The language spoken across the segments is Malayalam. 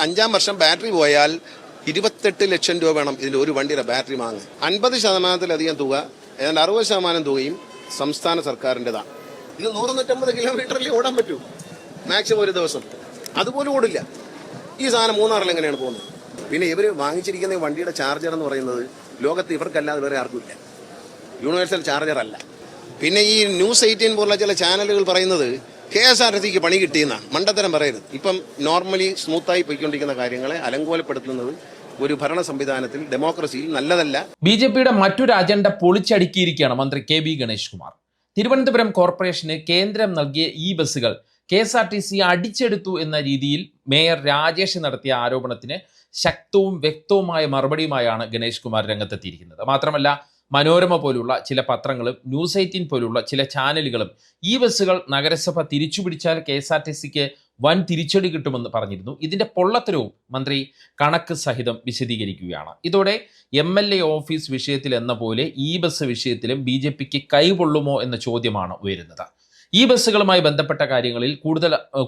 5-ാം വർഷം ബാറ്ററി പോയാൽ 28 ലക്ഷം രൂപ വേണം ഇതിൽ ഒരു വണ്ടിയുടെ ബാറ്ററി വാങ്ങാൻ. 50% തുക, ഏതാണ്ട് 60% തുകയും സംസ്ഥാന സർക്കാരിൻ്റെതാണ്. ഇത് 100-150 കിലോമീറ്ററിൽ ഓടാൻ പറ്റൂ മാക്സിമം ഒരു ദിവസം. അതുപോലും ഓടില്ല. ഈ സാധനം മൂന്നാറിൽ എങ്ങനെയാണ് പോകുന്നത്? പിന്നെ ഇവർ വാങ്ങിച്ചിരിക്കുന്ന വണ്ടിയുടെ ചാർജർ എന്ന് പറയുന്നത് ലോകത്ത് ഇവർക്കല്ലാതെ വേറെ ആർക്കുമില്ല. യൂണിവേഴ്സൽ ചാർജർ അല്ല. പിന്നെ ഈ ന്യൂസ് 18 പോലുള്ള ചില ചാനലുകൾ പറയുന്നത് KSRTCക്ക് പണി കിട്ടിയെന്നാണ്. മണ്ടത്തരം പറയരുത്. ഇപ്പം നോർമലി സ്മൂത്തായി പോയിക്കൊണ്ടിരിക്കുന്ന കാര്യങ്ങളെ അലങ്കോലപ്പെടുത്തുന്നത് ഒരു ഭരണ സംവിധാനത്തിൽ, ഡെമോക്രസിയിൽ നല്ലതല്ല. BJPയുടെ മറ്റൊരു അജണ്ട പൊളിച്ചടുക്കിയിരിക്കുകയാണ് മന്ത്രി KB ഗണേഷ് കുമാർ. തിരുവനന്തപുരം കോർപ്പറേഷന് കേന്ദ്രം നൽകിയ ഈ ബസ്സുകൾ KSRTC അടിച്ചെടുത്തു എന്ന രീതിയിൽ മേയർ രാജേഷ് നടത്തിയ ആരോപണത്തിന് ശക്തവും വ്യക്തവുമായ മറുപടിയുമായാണ് ഗണേഷ് കുമാർ രംഗത്തെത്തിയിരിക്കുന്നത്. മാത്രമല്ല, മനോരമ പോലുള്ള ചില പത്രങ്ങളും ന്യൂസ് 18 പോലുള്ള ചില ചാനലുകളും ഈ ബസ്സുകൾ നഗരസഭ തിരിച്ചുപിടിച്ചാൽ KSRTCക്ക് വൻ തിരിച്ചടി കിട്ടുമെന്ന് പറഞ്ഞിരുന്നു. ഇതിന്റെ പൊള്ളത്തരവും മന്ത്രി കണക്ക് സഹിതം വിശദീകരിക്കുകയാണ്. ഇതോടെ MLA ഓഫീസ് വിഷയത്തിൽ എന്ന പോലെ ഈ ബസ് വിഷയത്തിലും BJPക്ക് കൈകൊള്ളുമോ എന്ന ചോദ്യമാണ് ഉയരുന്നത്. ഈ ബസ്സുകളുമായി ബന്ധപ്പെട്ട കാര്യങ്ങളിൽ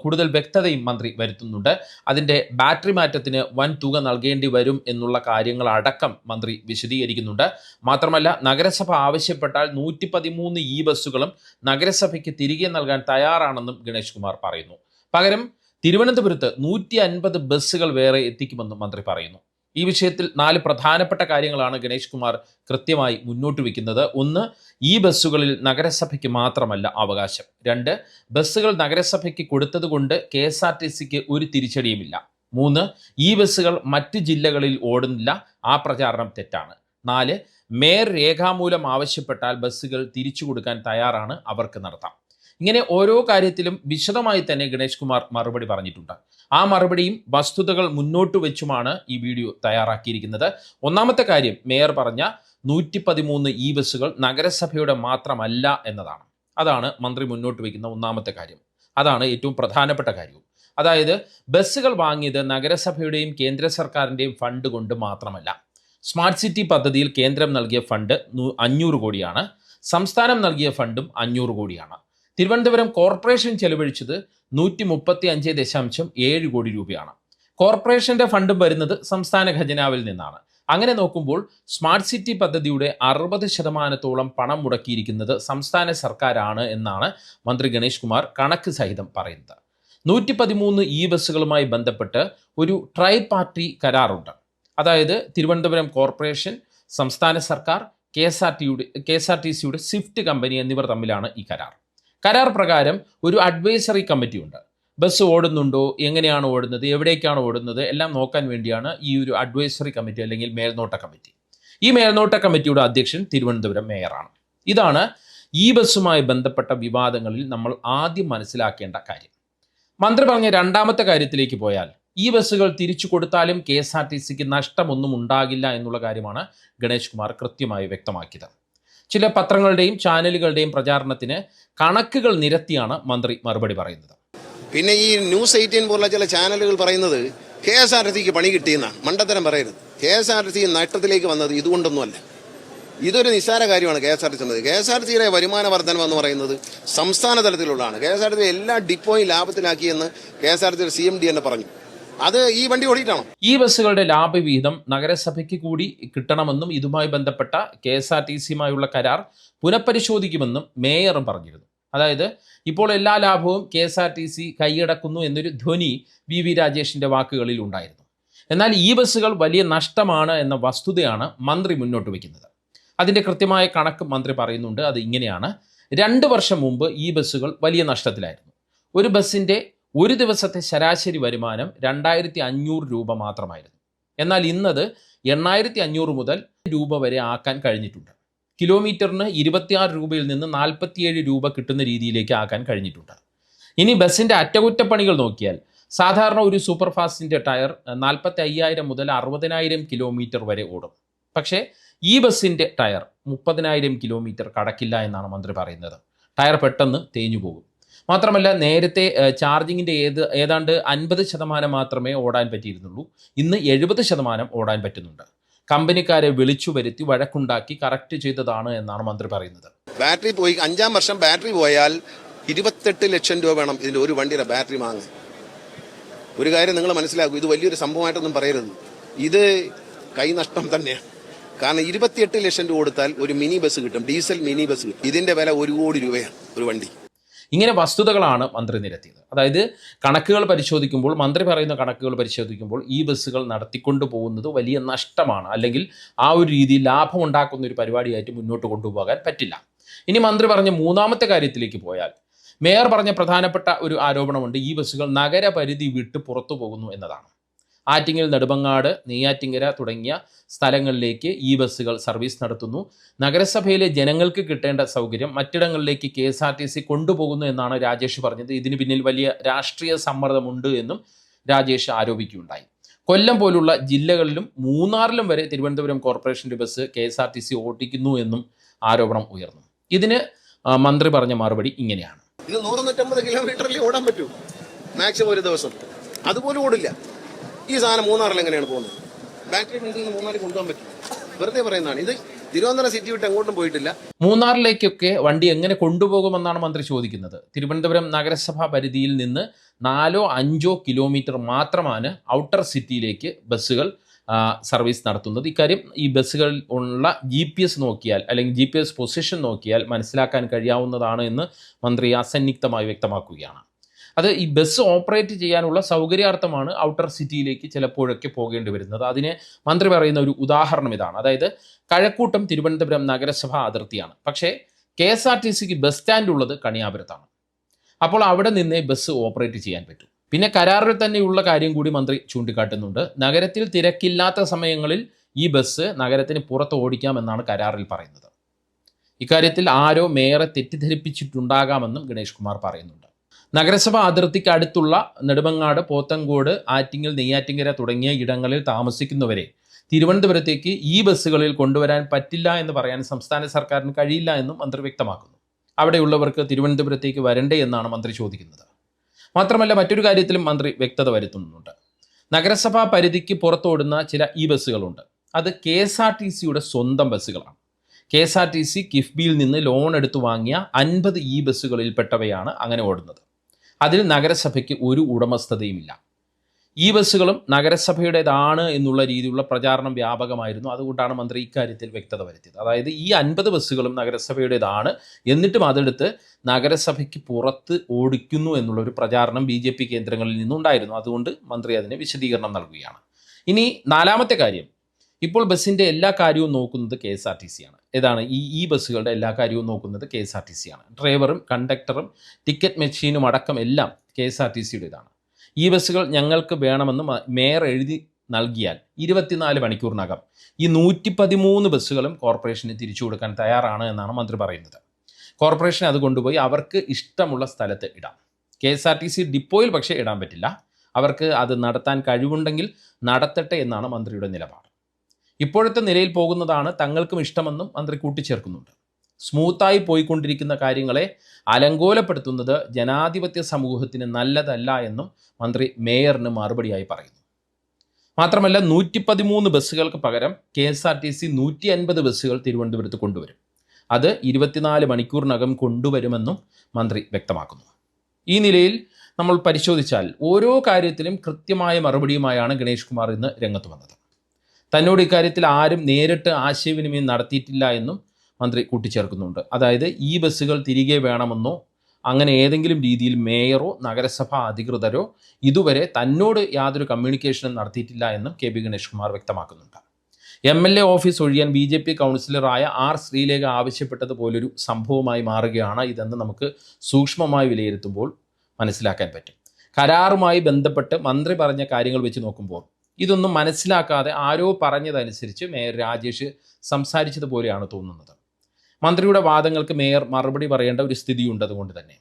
കൂടുതൽ വ്യക്തതയും മന്ത്രി വരുത്തുന്നുണ്ട്. അതിൻ്റെ ബാറ്ററി മാറ്റത്തിന് വൻ തുക നൽകേണ്ടി വരും എന്നുള്ള കാര്യങ്ങളടക്കം മന്ത്രി വിശദീകരിക്കുന്നുണ്ട്. മാത്രമല്ല, നഗരസഭ ആവശ്യപ്പെട്ടാൽ 113 ഈ ബസ്സുകളും നഗരസഭയ്ക്ക് തിരികെ നൽകാൻ തയ്യാറാണെന്നും ഗണേഷ് കുമാർ പറയുന്നു. പകരം തിരുവനന്തപുരത്ത് 150 ബസ്സുകൾ വേറെ എത്തിക്കുമെന്നും മന്ത്രി പറയുന്നു. ഈ വിഷയത്തിൽ 4 പ്രധാനപ്പെട്ട കാര്യങ്ങളാണ് ഗണേഷ് കുമാർ കൃത്യമായി മുന്നോട്ട് വയ്ക്കുന്നത്. 1, ഈ ബസ്സുകളിൽ നഗരസഭയ്ക്ക് മാത്രമല്ല അവകാശം. 2, ബസ്സുകൾ നഗരസഭയ്ക്ക് കൊടുത്തതുകൊണ്ട് KSRTCക്ക് ഒരു തിരിച്ചടിയുമില്ല. 3, ഈ ബസ്സുകൾ മറ്റ് ജില്ലകളിൽ ഓടുന്നില്ല, ആ പ്രചാരണം തെറ്റാണ്. 4, മേയർ രേഖാമൂലം ആവശ്യപ്പെട്ടാൽ ബസ്സുകൾ തിരിച്ചു കൊടുക്കാൻ തയ്യാറാണ്, അവർക്ക് നടത്താം. ഇങ്ങനെ ഓരോ കാര്യത്തിലും വിശദമായി തന്നെ ഗണേഷ് കുമാർ മറുപടി പറഞ്ഞിട്ടുണ്ട്. ആ മറുപടിയും വസ്തുതകൾ മുന്നോട്ട് വെച്ചുമാണ് ഈ വീഡിയോ തയ്യാറാക്കിയിരിക്കുന്നത്. ഒന്നാമത്തെ കാര്യം, മേയർ പറഞ്ഞ 113 ഈ ബസ്സുകൾ നഗരസഭയുടെ മാത്രമല്ല എന്നതാണ്. അതാണ് മന്ത്രി മുന്നോട്ട് വയ്ക്കുന്ന ഒന്നാമത്തെ കാര്യം. അതാണ് ഏറ്റവും പ്രധാനപ്പെട്ട കാര്യവും. അതായത്, ബസ്സുകൾ വാങ്ങിയത് നഗരസഭയുടെയും കേന്ദ്ര സർക്കാരിൻ്റെയും ഫണ്ട് കൊണ്ട് മാത്രമല്ല. സ്മാർട്ട് സിറ്റി പദ്ധതിയിൽ കേന്ദ്രം നൽകിയ ഫണ്ട് 500 കോടിയാണ്. സംസ്ഥാനം നൽകിയ ഫണ്ടും 500 കോടിയാണ്. തിരുവനന്തപുരം കോർപ്പറേഷൻ ചെലവഴിച്ചത് 135.7 കോടി രൂപയാണ്. കോർപ്പറേഷന്റെ ഫണ്ടും വരുന്നത് സംസ്ഥാന ഖജനാവിൽ നിന്നാണ്. അങ്ങനെ നോക്കുമ്പോൾ സ്മാർട്ട് സിറ്റി പദ്ധതിയുടെ 60% പണം മുടക്കിയിരിക്കുന്നത് സംസ്ഥാന സർക്കാരാണ് എന്നാണ് മന്ത്രി ഗണേഷ് കുമാർ കണക്ക് സഹിതം പറയുന്നത്. 113 ഈ ബസ്സുകളുമായി ബന്ധപ്പെട്ട് ഒരു ട്രൈ പാർട്ടി കരാറുണ്ട്. അതായത്, തിരുവനന്തപുരം കോർപ്പറേഷൻ, സംസ്ഥാന സർക്കാർ, KSRTCയുടെ സ്വിഫ്റ്റ് കമ്പനി എന്നിവർ തമ്മിലാണ് ഈ കരാർ. കരാർ പ്രകാരം ഒരു അഡ്വൈസറി കമ്മിറ്റി ഉണ്ട്. ബസ് ഓടുന്നുണ്ടോ, എങ്ങനെയാണ് ഓടുന്നത്, എവിടേക്കാണ് ഓടുന്നത് എല്ലാം നോക്കാൻ വേണ്ടിയാണ് ഈ ഒരു അഡ്വൈസറി കമ്മിറ്റി അല്ലെങ്കിൽ മേൽനോട്ട കമ്മിറ്റി. ഈ മേൽനോട്ട കമ്മിറ്റിയുടെ അധ്യക്ഷൻ തിരുവനന്തപുരം മേയറാണ്. ഇതാണ് ഈ ബസ്സുമായി ബന്ധപ്പെട്ട വിവാദങ്ങളിൽ നമ്മൾ ആദ്യം മനസ്സിലാക്കേണ്ട കാര്യം. മന്ത്രി പറഞ്ഞ രണ്ടാമത്തെ കാര്യത്തിലേക്ക് പോയാൽ, ഈ ബസ്സുകൾ തിരിച്ചു കൊടുത്താലും KSRTCക്ക് നഷ്ടമൊന്നും ഉണ്ടാകില്ല എന്നുള്ള കാര്യമാണ് ഗണേഷ് കുമാർ കൃത്യമായി വ്യക്തമാക്കിയത്. ചില പത്രങ്ങളുടെയും ചാനലുകളുടെയും പ്രചാരണത്തിന് കണക്കുകൾ നിരത്തിയാണ് മന്ത്രി മറുപടി പറയുന്നത്. പിന്നെ ഈ ന്യൂസ് 18 പോലുള്ള ചില ചാനലുകൾ പറയുന്നത് KSRTCക്ക് പണി കിട്ടിയെന്നാണ്. മണ്ടത്തരം പറയരുത്. KSRTC നഷ്ടത്തിലേക്ക് വന്നത് ഇതുകൊണ്ടൊന്നുമല്ല. ഇതൊരു നിസ്സാര കാര്യമാണ്. KSRTCയുടെ വരുമാന വർധനം എന്ന് പറയുന്നത് സംസ്ഥാന തലത്തിലുള്ളതാണ്. KSRTC എല്ലാ ഡിപ്പോയും ലാഭത്തിലാക്കിയെന്ന് KSRTCയുടെ CMD തന്നെ പറഞ്ഞു. അത് ഈ വണ്ടി ഓടിയിട്ടാണോ? ഈ ബസ്സുകളുടെ ലാഭവിഹിതം നഗരസഭയ്ക്ക് കൂടി കിട്ടണമെന്നും ഇതുമായി ബന്ധപ്പെട്ട KSRTCയുമായുള്ള കരാർ പുനഃപരിശോധിക്കുമെന്നും മേയറും പറഞ്ഞിരുന്നു. അതായത്, ഇപ്പോൾ എല്ലാ ലാഭവും KSRTC കൈയടക്കുന്നു എന്നൊരു ധ്വനി VV രാജേഷിന്റെ വാക്കുകളിൽ ഉണ്ടായിരുന്നു. എന്നാൽ ഈ ബസ്സുകൾ വലിയ നഷ്ടമാണ് എന്ന വസ്തുതയാണ് മന്ത്രി മുന്നോട്ട് വയ്ക്കുന്നത്. അതിൻ്റെ കൃത്യമായ കണക്ക് മന്ത്രി പറയുന്നുണ്ട്. അത് ഇങ്ങനെയാണ്: 2 വർഷം മുമ്പ് ഈ ബസ്സുകൾ വലിയ നഷ്ടത്തിലായിരുന്നു. ഒരു ബസ്സിൻ്റെ ഒരു ദിവസത്തെ ശരാശരി വരുമാനം 2500 രൂപ മാത്രമായിരുന്നു. എന്നാൽ ഇന്നത് 8500 മുതൽ രൂപ വരെ ആക്കാൻ കഴിഞ്ഞിട്ടുണ്ട്. കിലോമീറ്ററിന് 26 രൂപയിൽ നിന്ന് 47 രൂപ കിട്ടുന്ന രീതിയിലേക്ക് ആക്കാൻ കഴിഞ്ഞിട്ടുണ്ട്. ഇനി ബസ്സിൻ്റെ അറ്റകുറ്റപ്പണികൾ നോക്കിയാൽ, സാധാരണ ഒരു സൂപ്പർ ഫാസ്റ്റിൻ്റെ ടയർ 45,000 മുതൽ 60,000 കിലോമീറ്റർ വരെ ഓടും. പക്ഷേ ഈ ബസ്സിൻ്റെ ടയർ 30,000 കിലോമീറ്റർ കടക്കില്ല എന്നാണ് മന്ത്രി പറയുന്നത്. ടയർ പെട്ടെന്ന് തേഞ്ഞു പോകും. മാത്രമല്ല, നേരത്തെ ചാർജിങ്ങിൻ്റെ ഏതാണ്ട് 50% മാത്രമേ ഓടാൻ പറ്റിയിരുന്നുള്ളൂ. ഇന്ന് 70% ഓടാൻ പറ്റുന്നുണ്ട്. കമ്പനിക്കാരെ വിളിച്ചു വരുത്തി വഴക്കുണ്ടാക്കി കറക്റ്റ് ചെയ്തതാണ് എന്നാണ് മന്ത്രി പറയുന്നത്. ബാറ്ററി പോയി 5-ാം വർഷം ബാറ്ററി പോയാൽ 28 ലക്ഷം രൂപ വേണം ഇതിൽ ഒരു വണ്ടിയുടെ ബാറ്ററി വാങ്ങാൻ. ഒരു കാര്യം നിങ്ങൾ മനസ്സിലാക്കൂ, ഇത് വലിയൊരു സംഭവമായിട്ടൊന്നും പറയരുത്. ഇത് കൈനഷ്ടം തന്നെയാണ്. കാരണം 28 ലക്ഷം രൂപ കൊടുത്താൽ ഒരു മിനി ബസ് കിട്ടും, ഡീസൽ മിനി ബസ് കിട്ടും. ഇതിന്റെ വില 1 കോടി രൂപയാണ് ഒരു വണ്ടി. ഇങ്ങനെ വസ്തുതകളാണ് മന്ത്രി നിരത്തിയത്. അതായത് കണക്കുകൾ പരിശോധിക്കുമ്പോൾ, മന്ത്രി പറയുന്ന കണക്കുകൾ പരിശോധിക്കുമ്പോൾ ഈ ബസ്സുകൾ നടത്തിക്കൊണ്ടു പോകുന്നത് വലിയ നഷ്ടമാണ്, അല്ലെങ്കിൽ ആ ഒരു രീതിയിൽ ലാഭം ഉണ്ടാക്കുന്ന ഒരു പരിപാടിയായിട്ട് മുന്നോട്ട് കൊണ്ടുപോകാൻ പറ്റില്ല. ഇനി മന്ത്രി പറഞ്ഞ മൂന്നാമത്തെ കാര്യത്തിലേക്ക് പോയാൽ, മേയർ പറഞ്ഞ പ്രധാനപ്പെട്ട ഒരു ആരോപണമുണ്ട്, ഈ ബസ്സുകൾ നഗരപരിധി വിട്ട് പുറത്തു പോകുന്നു എന്നതാണ്. ആറ്റിങ്ങൽ, നെടുമങ്ങാട്, നെയ്യാറ്റിങ്കര തുടങ്ങിയ സ്ഥലങ്ങളിലേക്ക് ഈ ബസ്സുകൾ സർവീസ് നടത്തുന്നു. നഗരസഭയിലെ ജനങ്ങൾക്ക് കിട്ടേണ്ട സൗകര്യം മറ്റിടങ്ങളിലേക്ക് KSRTC കൊണ്ടുപോകുന്നു എന്നാണ് രാജേഷ് പറഞ്ഞത്. ഇതിന് പിന്നിൽ വലിയ രാഷ്ട്രീയ സമ്മർദ്ദമുണ്ട് എന്നും രാജേഷ് ആരോപിക്കുകയുണ്ടായി. കൊല്ലം പോലുള്ള ജില്ലകളിലും മൂന്നാറിലും വരെ തിരുവനന്തപുരം കോർപ്പറേഷൻ്റെ ബസ് KSRTC ഓടിക്കുന്നു എന്നും ആരോപണം ഉയർന്നു. ഇതിന് മന്ത്രി പറഞ്ഞ മറുപടി ഇങ്ങനെയാണ്. ഇത് 150 കിലോമീറ്ററിൽ ഓടാൻ പറ്റൂ മാക്സിമം ഒരു ദിവസം, അതുപോലും ഓടില്ല. ഈ സാധനം മൂന്നാറിൽ എങ്ങനെയാണ് പോകുന്നത്? ബാറ്ററി വീട്ടിൽ നിന്ന് മൂന്നാറിൽ കൊണ്ടുപോകാൻ പറ്റും? വെറുതെ പറയുന്നതാണ്. ഇത് തിരുവനന്തപുരം സിറ്റി വിട്ട് എങ്ങോട്ടും പോയിട്ടില്ല. മൂന്നാറിലേക്കൊക്കെ വണ്ടി എങ്ങനെ കൊണ്ടുപോകുമെന്നാണ് മന്ത്രി ചോദിക്കുന്നത്. തിരുവനന്തപുരം നഗരസഭാ പരിധിയിൽ നിന്ന് 4-5 കിലോമീറ്റർ മാത്രമാണ് ഔട്ടർ സിറ്റിയിലേക്ക് ബസ്സുകൾ സർവീസ് നടത്തുന്നത്. ഇക്കാര്യം ഈ ബസ്സുകളിൽ ഉള്ള GPS നോക്കിയാൽ, അല്ലെങ്കിൽ GPS പൊസിഷൻ നോക്കിയാൽ മനസ്സിലാക്കാൻ കഴിയാവുന്നതാണ് എന്ന് മന്ത്രി അസന്നിഗ്ധമായി വ്യക്തമാക്കുകയാണ്. അത് ഈ ബസ് ഓപ്പറേറ്റ് ചെയ്യാനുള്ള സൗകര്യാർത്ഥമാണ് ഔട്ടർ സിറ്റിയിലേക്ക് ചിലപ്പോഴൊക്കെ പോകേണ്ടി വരുന്നത്. അതിന് മന്ത്രി പറയുന്ന ഒരു ഉദാഹരണം ഇതാണ്. അതായത് കഴക്കൂട്ടം തിരുവനന്തപുരം നഗരസഭാ അതിർത്തിയാണ്, പക്ഷേ KSRTCക്ക് ബസ് സ്റ്റാൻഡ് ഉള്ളത് കണിയാപുരത്താണ്. അപ്പോൾ അവിടെ നിന്നേ ബസ് ഓപ്പറേറ്റ് ചെയ്യാൻ പറ്റും. പിന്നെ കരാറിൽ തന്നെയുള്ള കാര്യം കൂടി മന്ത്രി ചൂണ്ടിക്കാട്ടുന്നുണ്ട്. നഗരത്തിൽ തിരക്കില്ലാത്ത സമയങ്ങളിൽ ഈ ബസ് നഗരത്തിന് പുറത്ത് ഓടിക്കാമെന്നാണ് കരാറിൽ പറയുന്നത്. ഇക്കാര്യത്തിൽ ആരോ മേയറെ തെറ്റിദ്ധരിപ്പിച്ചിട്ടുണ്ടാകാമെന്നും ഗണേഷ് കുമാർ പറയുന്നുണ്ട്. നഗരസഭ അതിർത്തിക്ക് അടുത്തുള്ള നെടുമങ്ങാട്, പോത്തങ്കോട്, ആറ്റിങ്ങൽ, നെയ്യാറ്റിങ്കര തുടങ്ങിയ ഇടങ്ങളിൽ താമസിക്കുന്നവരെ തിരുവനന്തപുരത്തേക്ക് ഈ ബസ്സുകളിൽ കൊണ്ടുവരാൻ പറ്റില്ല എന്ന് പറയാൻ സംസ്ഥാന സർക്കാരിന് കഴിയില്ല എന്നും മന്ത്രി വ്യക്തമാക്കുന്നു. അവിടെയുള്ളവർക്ക് തിരുവനന്തപുരത്തേക്ക് വരണ്ടേ എന്നാണ് മന്ത്രി ചോദിക്കുന്നത്. മാത്രമല്ല മറ്റൊരു കാര്യത്തിലും മന്ത്രി വ്യക്തത വരുത്തുന്നുണ്ട്. നഗരസഭാ പരിധിക്ക് പുറത്തോടുന്ന ചില ഈ ബസ്സുകളുണ്ട്. അത് KSRTCയുടെ സ്വന്തം ബസ്സുകളാണ്. KSRTC കിഫ്ബിയിൽ നിന്ന് ലോൺ എടുത്തു വാങ്ങിയ 50 ഈ ബസ്സുകളിൽപ്പെട്ടവയാണ് അങ്ങനെ ഓടുന്നത്. അതിൽ നഗരസഭയ്ക്ക് ഒരു ഉടമസ്ഥതയുമില്ല. ഈ ബസ്സുകളും നഗരസഭയുടേതാണ് എന്നുള്ള രീതിയിലുള്ള പ്രചാരണം വ്യാപകമായിരുന്നു. അതുകൊണ്ടാണ് മന്ത്രി ഇക്കാര്യത്തിൽ വ്യക്തത വരുത്തിയത്. അതായത് ഈ 50 ബസ്സുകളും നഗരസഭയുടേതാണ്, എന്നിട്ടും അതെടുത്ത് നഗരസഭയ്ക്ക് പുറത്ത് ഓടിക്കുന്നു എന്നുള്ളൊരു പ്രചാരണം BJP കേന്ദ്രങ്ങളിൽ നിന്നുണ്ടായിരുന്നു. അതുകൊണ്ട് മന്ത്രി അതിന് വിശദീകരണം നൽകുകയാണ്. ഇനി നാലാമത്തെ കാര്യം, ഇപ്പോൾ ബസ്സിൻ്റെ എല്ലാ കാര്യവും നോക്കുന്നത് KSRTC ആണ്. ഏതാണ്? ഈ ബസ്സുകളുടെ എല്ലാ കാര്യവും നോക്കുന്നത് KSRTC ആണ്. ഡ്രൈവറും കണ്ടക്ടറും ടിക്കറ്റ് മെഷീനും അടക്കം എല്ലാം KSRTCയുടേതാണ്. ഈ ബസ്സുകൾ ഞങ്ങൾക്ക് വേണമെന്ന് മേയർ എഴുതി നൽകിയാൽ 24 മണിക്കൂറിനകം ഈ 113 ബസ്സുകളും കോർപ്പറേഷന് തിരിച്ചു കൊടുക്കാൻ തയ്യാറാണ് എന്നാണ് മന്ത്രി പറയുന്നത്. കോർപ്പറേഷൻ അത് കൊണ്ടുപോയി അവർക്ക് ഇഷ്ടമുള്ള സ്ഥലത്ത് ഇടാം. KSRTC ഡിപ്പോയിൽ പക്ഷേ ഇടാൻ പറ്റില്ല. അവർക്ക് അത് നടത്താൻ കഴിവുണ്ടെങ്കിൽ നടത്തട്ടെ എന്നാണ് മന്ത്രിയുടെ നിലപാട്. ഇപ്പോഴത്തെ നിലയിൽ പോകുന്നതാണ് തങ്ങൾക്കും ഇഷ്ടമെന്നും മന്ത്രി കൂട്ടിച്ചേർക്കുന്നുണ്ട്. സ്മൂത്തായി പോയിക്കൊണ്ടിരിക്കുന്ന കാര്യങ്ങളെ അലങ്കോലപ്പെടുത്തുന്നത് ജനാധിപത്യ സമൂഹത്തിന് നല്ലതല്ല എന്നും മന്ത്രി മേയറിന് മറുപടിയായി പറയുന്നു. മാത്രമല്ല 113 ബസ്സുകൾക്ക് പകരം KSRTC 150 ബസ്സുകൾ തിരുവനന്തപുരത്ത് കൊണ്ടുവരും. അത് 24 മണിക്കൂറിനകം കൊണ്ടുവരുമെന്നും മന്ത്രി വ്യക്തമാക്കുന്നു. ഈ നിലയിൽ നമ്മൾ പരിശോധിച്ചാൽ ഓരോ കാര്യത്തിലും കൃത്യമായ മറുപടിയുമായാണ് ഗണേഷ് കുമാർ ഇന്ന് രംഗത്ത് വന്നത്. തന്നോട് ഇക്കാര്യത്തിൽ ആരും നേരിട്ട് ആശയവിനിമയം നടത്തിയിട്ടില്ല എന്നും മന്ത്രി കൂട്ടിച്ചേർക്കുന്നുണ്ട്. അതായത് ഈ ബസ്സുകൾ തിരികെ വേണമെന്നോ അങ്ങനെ ഏതെങ്കിലും രീതിയിൽ മേയറോ നഗരസഭാ അധികൃതരോ ഇതുവരെ തന്നോട് യാതൊരു കമ്മ്യൂണിക്കേഷനും നടത്തിയിട്ടില്ല എന്നും KB ഗണേഷ് കുമാർ വ്യക്തമാക്കുന്നുണ്ട്. MLA ഓഫീസ് ഒഴിയാൻ BJP കൗൺസിലറായ R ശ്രീലേഖ ആവശ്യപ്പെട്ടതുപോലൊരു സംഭവമായി മാറുകയാണ് ഇതെന്ന് നമുക്ക് സൂക്ഷ്മമായി വിലയിരുത്തുമ്പോൾ മനസ്സിലാക്കാൻ പറ്റും. കരാറുമായി ബന്ധപ്പെട്ട് മന്ത്രി പറഞ്ഞ കാര്യങ്ങൾ വെച്ച് നോക്കുമ്പോൾ ഇതൊന്നും മനസ്സിലാക്കാതെ ആരോ പറഞ്ഞതനുസരിച്ച് മേയർ രാജേഷ് സംസാരിച്ചതുപോലെയാണ് തോന്നുന്നത്. മന്ത്രിയുടെ വാദങ്ങൾക്ക് മേയർ മറുപടി പറയേണ്ട ഒരു സ്ഥിതിയുണ്ട്. അതുകൊണ്ട് തന്നെ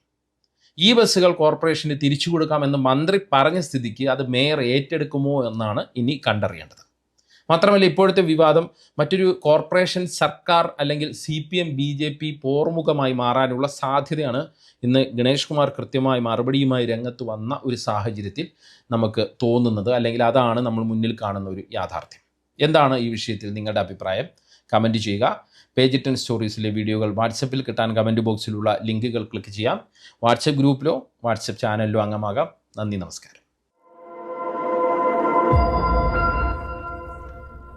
ഈ ബസ്സുകൾ കോർപ്പറേഷന് തിരിച്ചു കൊടുക്കാമെന്ന് മന്ത്രി പറഞ്ഞ സ്ഥിതിക്ക് അത് മേയർ ഏറ്റെടുക്കുമോ എന്നാണ് ഇനി കണ്ടറിയേണ്ടത്. മാത്രമല്ല ഇപ്പോഴത്തെ വിവാദം മറ്റൊരു കോർപ്പറേഷൻ സർക്കാർ അല്ലെങ്കിൽ CPM BJP പോർമുഖമായി മാറാനുള്ള സാധ്യതയാണ് ഇന്ന് ഗണേഷ് കുമാർ കൃത്യമായി മറുപടിയുമായി രംഗത്ത് വന്ന ഒരു സാഹചര്യത്തിൽ നമുക്ക് തോന്നുന്നത്, അല്ലെങ്കിൽ അതാണ് നമ്മൾ മുന്നിൽ കാണുന്ന ഒരു യാഥാർത്ഥ്യം. എന്താണ് ഈ വിഷയത്തിൽ നിങ്ങളുടെ അഭിപ്രായം? കമൻറ്റ് ചെയ്യുക. പേജ് 10 സ്റ്റോറീസിലെ വീഡിയോകൾ വാട്സപ്പിൽ കിട്ടാൻ കമൻറ്റ് ബോക്സിലുള്ള ലിങ്കുകൾ ക്ലിക്ക് ചെയ്യാം. വാട്സപ്പ് ഗ്രൂപ്പിലോ വാട്സപ്പ് ചാനലിലോ അംഗമാകാം. നന്ദി, നമസ്കാരം.